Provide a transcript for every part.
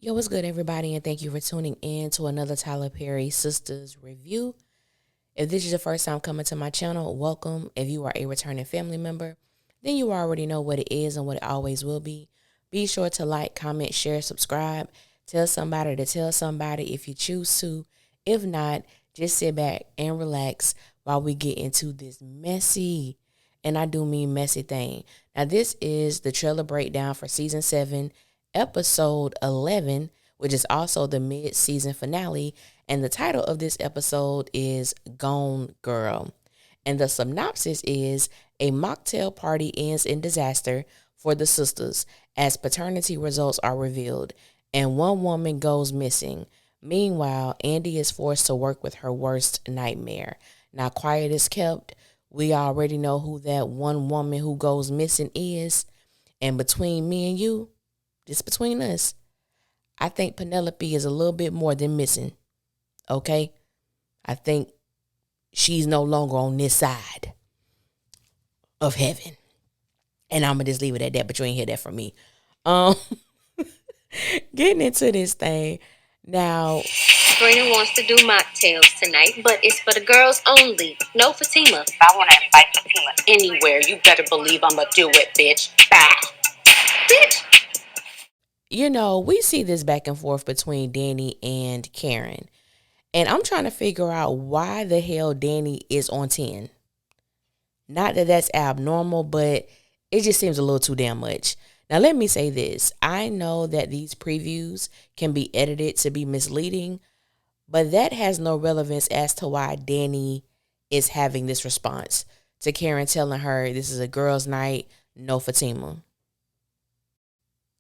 Yo, what's good, everybody, and thank you for tuning in to another Tyler Perry Sisters review. If this is your first time coming to my channel, welcome. If you are a returning family member, then you already know what it is and what it always will be. Be sure to like, comment, share, subscribe. Tell somebody to tell somebody if you choose to. If not, just sit back and relax while we get into this messy, and I do mean messy thing. Now, this is the trailer breakdown for season 7, episode 11, which is also the mid-season finale. And the title of this episode is Gone Girl. And the synopsis is a mocktail party ends in disaster for the sisters as paternity results are revealed and one woman goes missing. Meanwhile, Andy is forced to work with her worst nightmare. Now, quiet is kept. We already know who that one woman who goes missing is. And between me and you, just between us, I think Penelope is a little bit more than missing. Okay? I think she's no longer on this side of heaven. And I'm going to just leave it at that, but you ain't hear that from me. Um, Getting into this thing. Now, Sabrina wants to do mocktails tonight, but it's for the girls only. No Fatima. I want to invite Fatima. Anywhere. You better believe I'ma do it, bitch. Bye. Bitch. you know, we see this back and forth between Danny and Karen. And I'm trying to figure out why the hell Danny is on 10. Not that that's abnormal, but it just seems a little too damn much. Now, let me say this. I know that these previews can be edited to be misleading, but that has no relevance as to why Danny is having this response to Karen telling her this is a girls' night, no Fatima.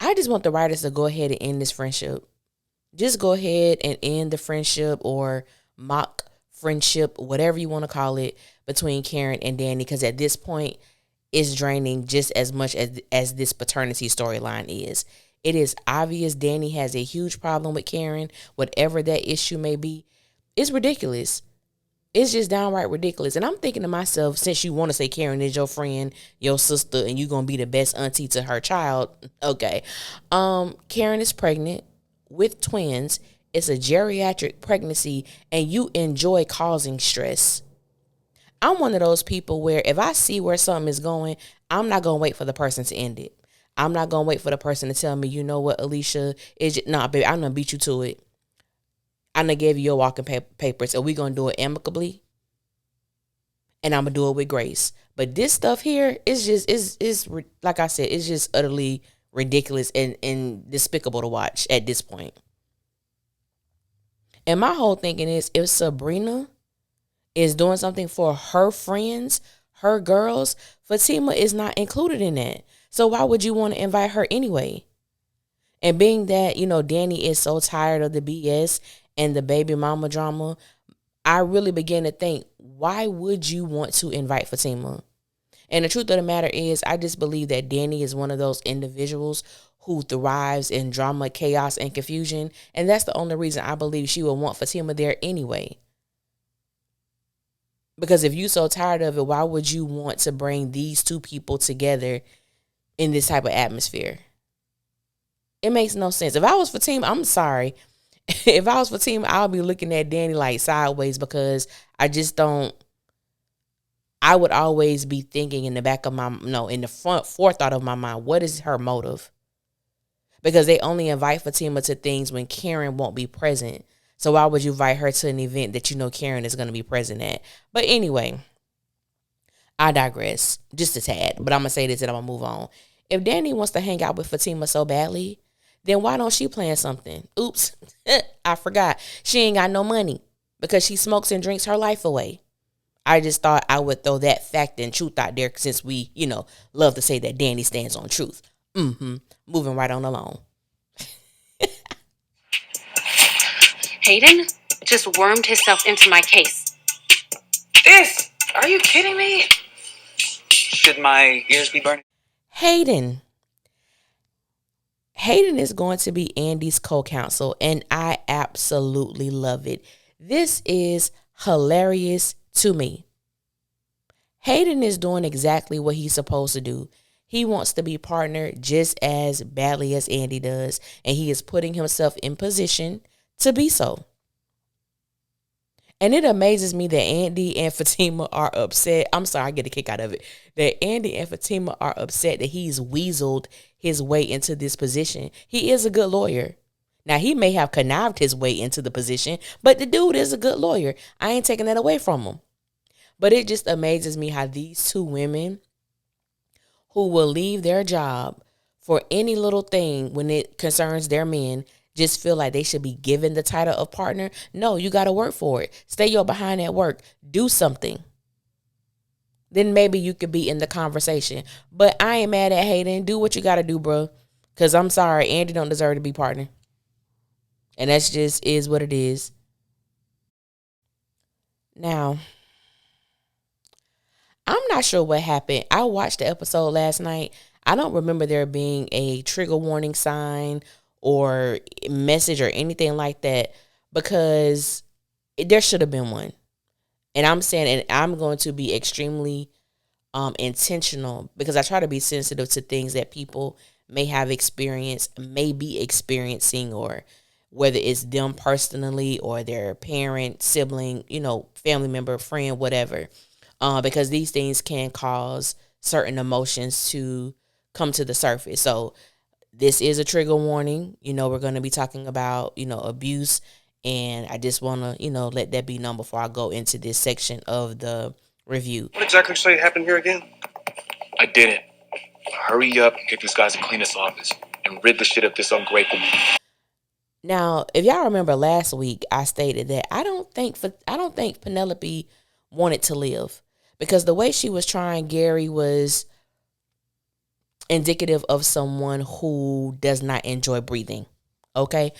I just want the writers to go ahead and end this friendship. Just go ahead and end the friendship or mock friendship, whatever you want to call it, between Karen and Danny, because at this point, it's draining just as much as this paternity storyline is. It is obvious Danny has a huge problem with Karen, whatever that issue may be. It's ridiculous. It's just downright ridiculous. And I'm thinking to myself, since you want to say Karen is your friend, your sister, and you're going to be the best auntie to her child, okay. Karen is pregnant with twins. It's a geriatric pregnancy, and you enjoy causing stress. I'm one of those people where if I see where something is going, I'm not going to wait for the person to end it. I'm not going to wait for the person to tell me, you know what, Alicia, nah, baby, I'm going to beat you to it. I'm going to give you your walking papers, and we're going to do it amicably, and I'm going to do it with grace. But this stuff here is just, is like I said, it's just utterly ridiculous and despicable to watch at this point. And my whole thinking is, if Sabrina is doing something for her friends, her girls, Fatima is not included in that. So why would you want to invite her anyway? And being that, you know, Danny is so tired of the BS and the baby mama drama, I really begin to think, why would you want to invite Fatima? And the truth of the matter is, I just believe that Danny is one of those individuals who thrives in drama, chaos, and confusion. And that's the only reason I believe she would want Fatima there anyway. Because if you're so tired of it, why would you want to bring these two people together in this type of atmosphere? It makes no sense. If I was Fatima, I'm sorry. If I was Fatima, I would be looking at Danny like sideways, because I just don't. I would always be thinking in the back of my, no, in the forethought of my mind, what is her motive? Because they only invite Fatima to things when Karen won't be present. So why would you invite her to an event that you know Karen is going to be present at? But anyway, I digress just a tad. But I'm going to say this and I'm going to move on. If Danny wants to hang out with Fatima so badly, then why don't she plan something? Oops, I forgot. She ain't got no money because she smokes and drinks her life away. I just thought I would throw that fact and truth out there, since we, you know, love to say that Danny stands on truth. Moving right on along. Hayden just wormed himself into my case. Are you kidding me? Should my ears be burning? Hayden is going to be Andy's co-counsel, and I absolutely love it. This is hilarious to me. Hayden is doing exactly what he's supposed to do. He wants to be partnered just as badly as Andy does, and he is putting himself in position to be so. And it amazes me that Andy and Fatima are upset. I'm sorry, I get a kick out of it. That Andy and Fatima are upset that he's weaseled his way into this position. He is a good lawyer. Now, he may have connived his way into the position, but the dude is a good lawyer. I ain't taking that away from him. But it just amazes me how these two women who will leave their job for any little thing when it concerns their men just feel like they should be given the title of partner. No, you got to work for it. Stay your behind at work. Do something. Then maybe you could be in the conversation. But I ain't mad at Hayden. Do what you got to do, bro. Because I'm sorry, Andy don't deserve to be partner. And that's just is what it is. Now, I'm not sure what happened. I watched the episode last night. I don't remember there being a trigger warning sign or message or anything like that, because there should have been one. And I'm saying, and I'm going to be extremely intentional, because I try to be sensitive to things that people may have experienced, may be experiencing, or whether it's them personally or their parent, sibling, family member, friend, whatever. Because these things can cause certain emotions to come to the surface. So this is a trigger warning. We're going to be talking about, abuse. And I just want to, let that be known before I go into this section of the review. What exactly say happened here again? I didn't. Hurry up and get these guys to clean this office and rid the shit of this ungrateful. Now, if y'all remember last week, I stated that I don't think Penelope wanted to live, because the way she was trying Gary was indicative of someone who does not enjoy breathing. Okay.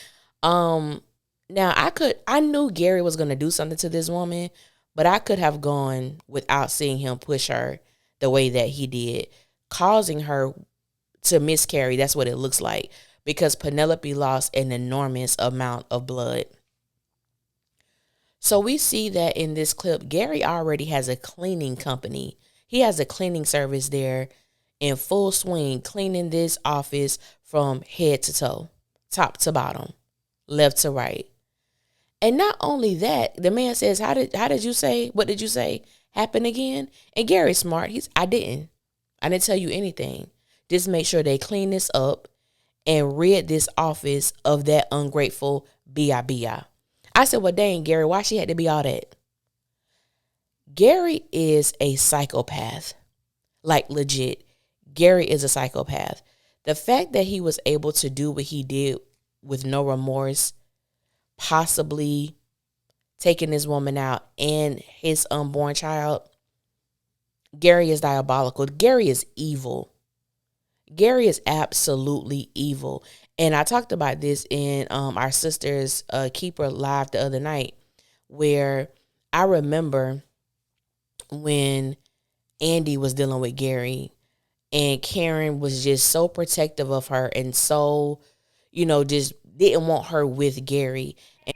Now I knew Gary was going to do something to this woman, but I could have gone without seeing him push her the way that he did, causing her to miscarry. That's what it looks like, because Penelope lost an enormous amount of blood. So we see that in this clip, Gary already has a cleaning company. He has a cleaning service there in full swing, cleaning this office from head to toe, top to bottom, left to right. And not only that, the man says, how did you say, what did you say happen again? And Gary's smart. I didn't tell you anything. Just make sure they clean this up and rid this office of that ungrateful B.I.B.I. I said, well, dang, Gary, why she had to be all that? Gary is a psychopath. Like, legit. Gary is a psychopath. The fact that he was able to do what he did with no remorse, possibly taking this woman out and his unborn child, Gary is diabolical. Gary is evil. Gary is absolutely evil. And I talked about this in our sister's Keeper Live the other night, where I remember when Andy was dealing with Gary, and Karen was just so protective of her and so, just didn't want her with Gary. And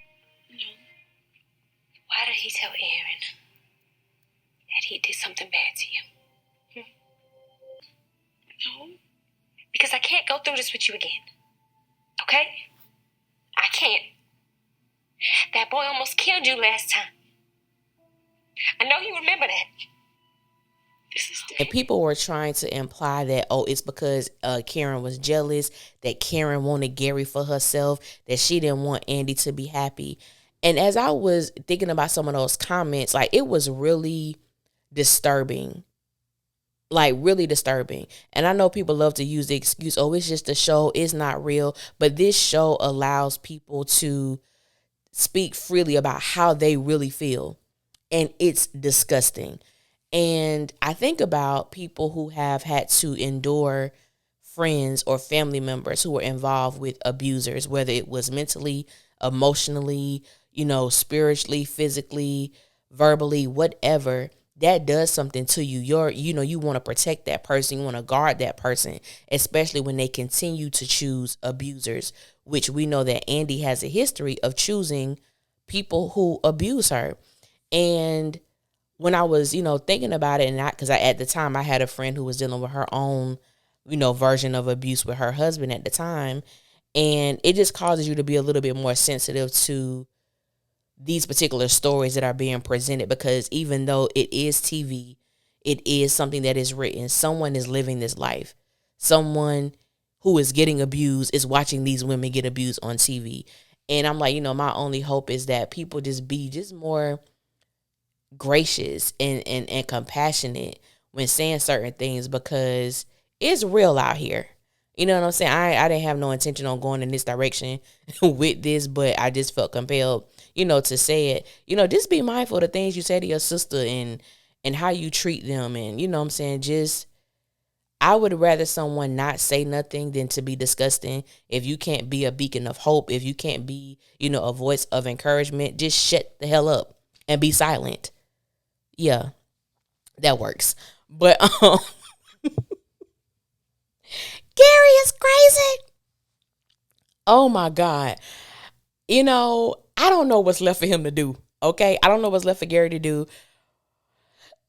why did he tell Aaron that he did something bad to you? No. Because I can't go through this with you again. Okay? I can't. That boy almost killed you last time. I know you remember that. And people were trying to imply that, it's because Karen was jealous, that Karen wanted Gary for herself, that she didn't want Andy to be happy. And as I was thinking about some of those comments, like, it was really disturbing. Like, really disturbing. And I know people love to use the excuse, it's just a show, it's not real. But this show allows people to speak freely about how they really feel. And it's disgusting. And I think about people who have had to endure friends or family members who were involved with abusers, whether it was mentally, emotionally, spiritually, physically, verbally, whatever. That does something to you. You want to protect that person. You want to guard that person, especially when they continue to choose abusers, which we know that Andy has a history of choosing people who abuse her. And when I was, thinking about it, and because at the time I had a friend who was dealing with her own version of abuse with her husband at the time. And it just causes you to be a little bit more sensitive to these particular stories that are being presented, because even though it is TV, it is something that is written. Someone is living this life. Someone who is getting abused is watching these women get abused on TV. And I'm like, my only hope is that people just be just more gracious and compassionate when saying certain things, because it's real out here. You know what I'm saying? I didn't have no intention on going in this direction with this, but I just felt compelled, to say it. Just be mindful of the things you say to your sister and how you treat them. And, what I'm saying? Just, I would rather someone not say nothing than to be disgusting. If you can't be a beacon of hope, if you can't be, a voice of encouragement, just shut the hell up and be silent. Yeah, that works. But Gary is crazy. Oh my God. I don't know what's left for him to do. Okay. I don't know what's left for Gary to do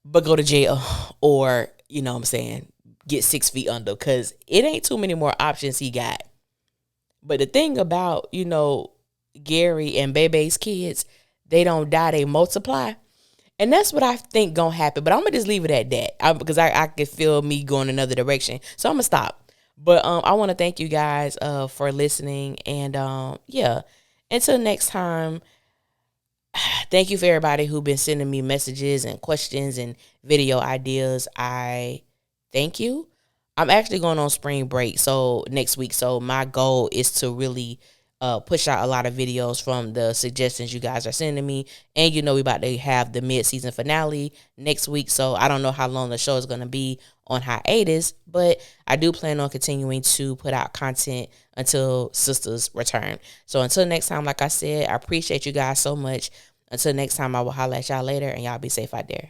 but go to jail or, what I'm saying, get 6 feet under, because it ain't too many more options he got. But the thing about, Gary and Bebe's kids, they don't die, they multiply. And that's what I think gonna happen. But I'm gonna just leave it at that, because I could feel me going another direction. So I'm gonna stop. But I want to thank you guys for listening. And yeah, until next time, thank you for everybody who've been sending me messages and questions and video ideas. I thank you. I'm actually going on spring break next week. So my goal is to really push out a lot of videos from the suggestions you guys are sending me. And we about to have the mid-season finale next week. So I don't know how long the show is going to be on hiatus, but I do plan on continuing to put out content until Sisters return. So until next time, like I said, I appreciate you guys so much. Until next time, I will holler at y'all later, and y'all be safe out there.